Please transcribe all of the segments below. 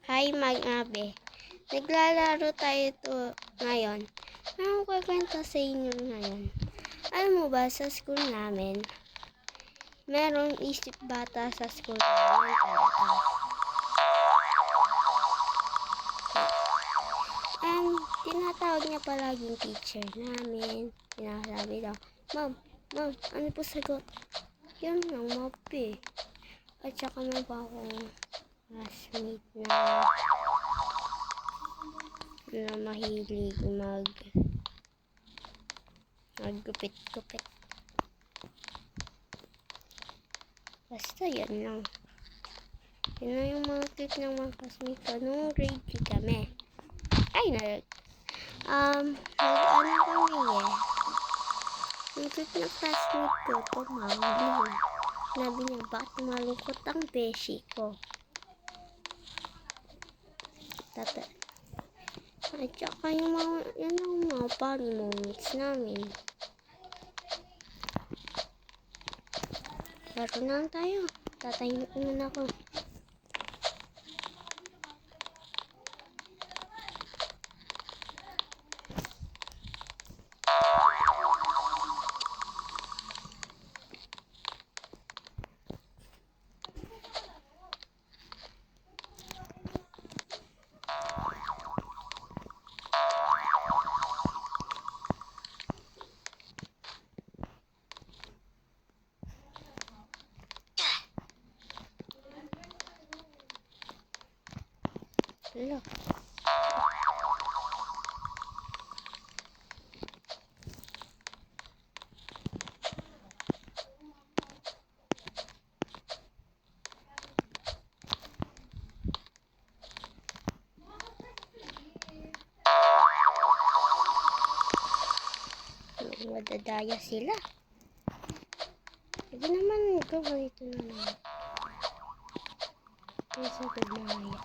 Hi Mag-abe. Naglalaro tayo ngayon. Ano kwento sa inyo ngayon? Alam mo ba sa school namin, merong isip bata sa school namin talaga. Tinatawag niya palaging teacher namin. Sinasabi daw, Ma'am, ano po sagot? Yun lang, mapi. At saka na pa akong classmate na mahilig maggupit-gupit. Basta yan lang. Yun na yung mga clip ng mga classmate ko nung grade 3 kami. Ay, kami yung clip ng classmate ko, tumawag. Sabi niya, bakit malungkot ang beshi ko? At saka yung mga funny moments namin. Laro na lang tayo. Tatahimik naman ako. Hello. Madadaya sila. Pwede naman ganito na lang. Sa gumaya.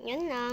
Yun lang.